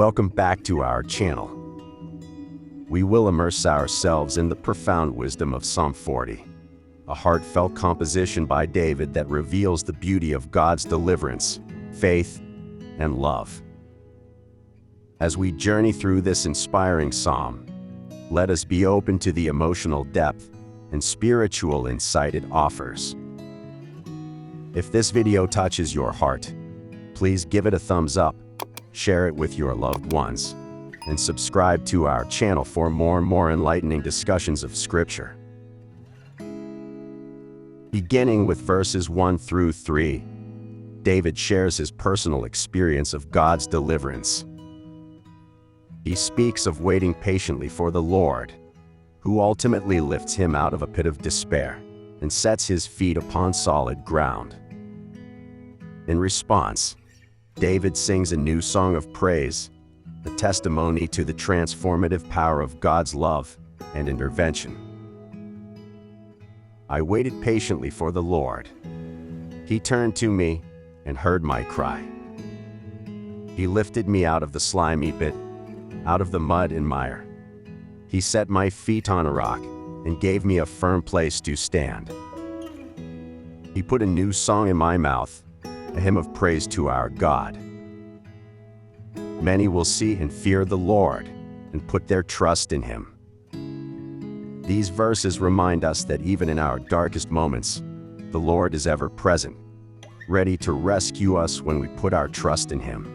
Welcome back to our channel. We will immerse ourselves in the profound wisdom of Psalm 40, a heartfelt composition by David that reveals the beauty of God's deliverance, faith, and love. As we journey through this inspiring psalm, let us be open to the emotional depth and spiritual insight it offers. If this video touches your heart, please give it a thumbs up, share it with your loved ones, and subscribe to our channel for more enlightening discussions of Scripture. Beginning with verses 1 through 3, David shares his personal experience of God's deliverance. He speaks of waiting patiently for the Lord, who ultimately lifts him out of a pit of despair and sets his feet upon solid ground. In response, David sings a new song of praise, a testimony to the transformative power of God's love and intervention. I waited patiently for the Lord. He turned to me and heard my cry. He lifted me out of the slimy pit, out of the mud and mire. He set my feet on a rock and gave me a firm place to stand. He put a new song in my mouth, a hymn of praise to our God. Many will see and fear the Lord and put their trust in Him. These verses remind us that even in our darkest moments, the Lord is ever present, ready to rescue us when we put our trust in Him.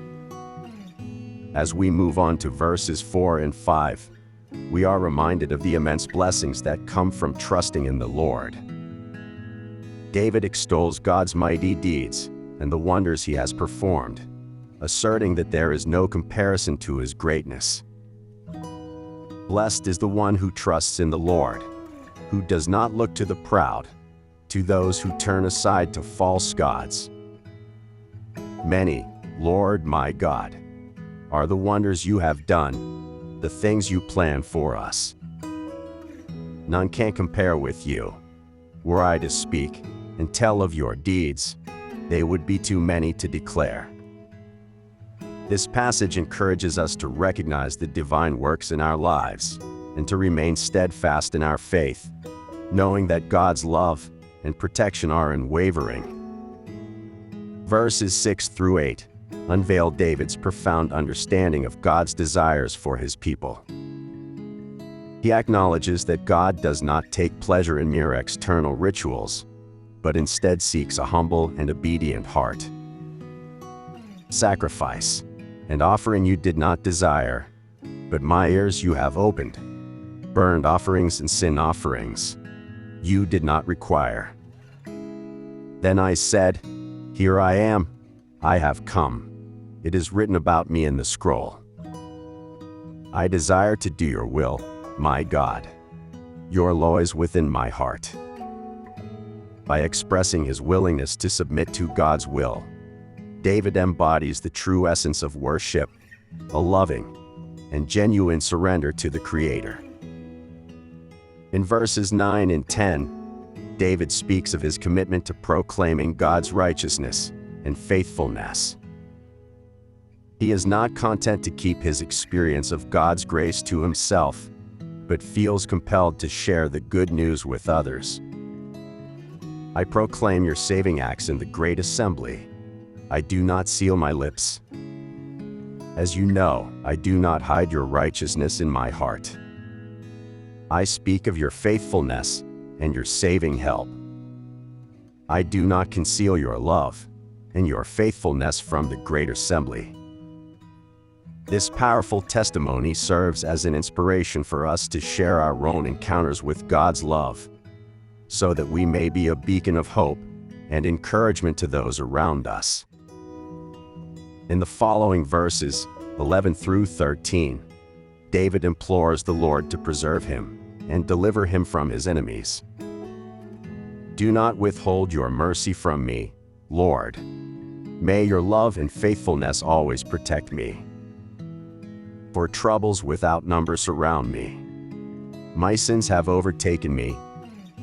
As we move on to verses 4 and 5, we are reminded of the immense blessings that come from trusting in the Lord. David extols God's mighty deeds and the wonders He has performed, asserting that there is no comparison to His greatness. Blessed is the one who trusts in the Lord, who does not look to the proud, to those who turn aside to false gods. Many, Lord my God, are the wonders you have done, the things you plan for us. None can compare with you. Were I to speak and tell of your deeds, they would be too many to declare. This passage encourages us to recognize the divine works in our lives and to remain steadfast in our faith, knowing that God's love and protection are unwavering. Verses 6 through 8 unveil David's profound understanding of God's desires for His people. He acknowledges that God does not take pleasure in mere external rituals, but instead seeks a humble and obedient heart. Sacrifice and offering you did not desire, but my ears you have opened. Burnt offerings and sin offerings you did not require. Then I said, Here I am, I have come. It is written about me in the scroll. I desire to do your will, my God. Your law is within my heart. By expressing his willingness to submit to God's will, David embodies the true essence of worship, a loving and genuine surrender to the Creator. In verses 9 and 10, David speaks of his commitment to proclaiming God's righteousness and faithfulness. He is not content to keep his experience of God's grace to himself, but feels compelled to share the good news with others. I proclaim your saving acts in the great assembly. I do not seal my lips. As you know, I do not hide your righteousness in my heart. I speak of your faithfulness and your saving help. I do not conceal your love and your faithfulness from the great assembly. This powerful testimony serves as an inspiration for us to share our own encounters with God's love, so that we may be a beacon of hope and encouragement to those around us. In the following verses, 11 through 13, David implores the Lord to preserve him and deliver him from his enemies. Do not withhold your mercy from me, Lord. May your love and faithfulness always protect me. For troubles without number surround me. My sins have overtaken me,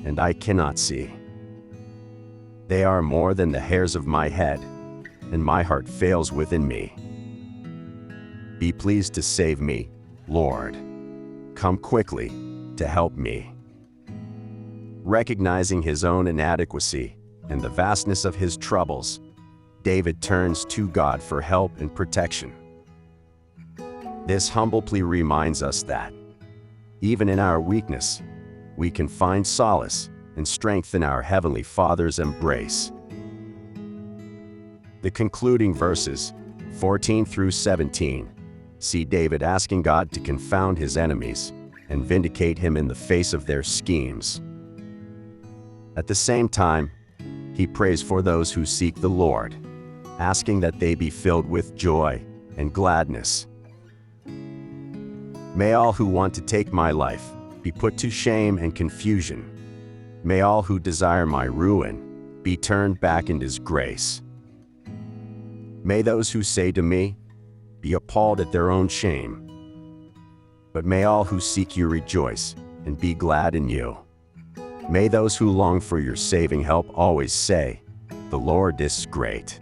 and I cannot see. They are more than the hairs of my head, and my heart fails within me. Be pleased to save me, Lord. Come quickly to help me. Recognizing his own inadequacy and the vastness of his troubles, David turns to God for help and protection. This humble plea reminds us that, even in our weakness, we can find solace and strength in our Heavenly Father's embrace. The concluding verses, 14 through 17, see David asking God to confound his enemies and vindicate him in the face of their schemes. At the same time, he prays for those who seek the Lord, asking that they be filled with joy and gladness. May all who want to take my life be put to shame and confusion. May all who desire my ruin be turned back in his grace. May those who say to me, be appalled at their own shame. But may all who seek you rejoice and be glad in you. May those who long for your saving help always say, the Lord is great.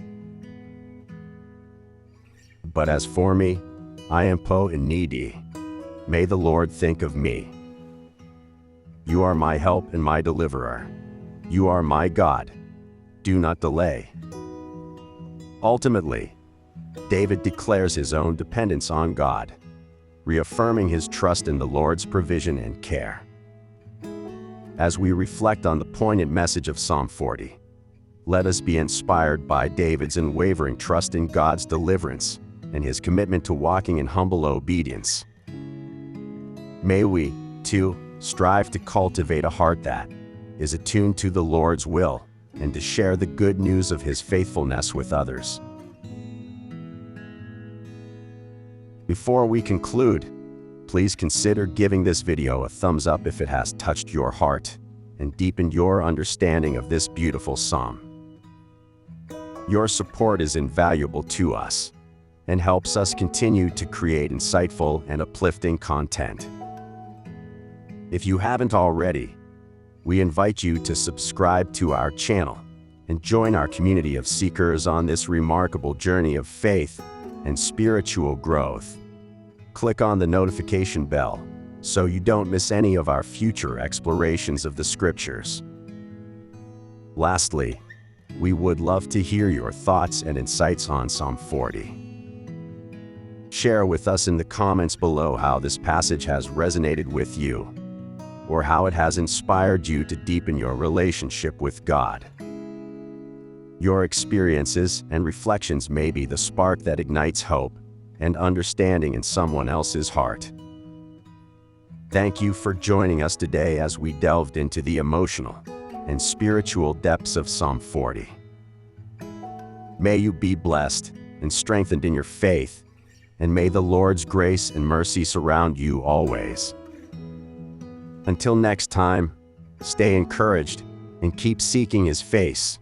But as for me, I am poor and needy. May the Lord think of me. You are my help and my deliverer. You are my God. Do not delay. Ultimately, David declares his own dependence on God, reaffirming his trust in the Lord's provision and care. As we reflect on the poignant message of Psalm 40, let us be inspired by David's unwavering trust in God's deliverance and his commitment to walking in humble obedience. May we, too, strive to cultivate a heart that is attuned to the Lord's will and to share the good news of his faithfulness with others. Before we conclude, please consider giving this video a thumbs up if it has touched your heart and deepened your understanding of this beautiful psalm. Your support is invaluable to us and helps us continue to create insightful and uplifting content. If you haven't already, we invite you to subscribe to our channel and join our community of seekers on this remarkable journey of faith and spiritual growth. Click on the notification bell so you don't miss any of our future explorations of the scriptures. Lastly, we would love to hear your thoughts and insights on Psalm 40. Share with us in the comments below how this passage has resonated with you, or how it has inspired you to deepen your relationship with God. Your experiences and reflections may be the spark that ignites hope and understanding in someone else's heart. Thank you for joining us today as we delved into the emotional and spiritual depths of Psalm 40. May you be blessed and strengthened in your faith, and may the Lord's grace and mercy surround you always. Until next time, stay encouraged and keep seeking His face.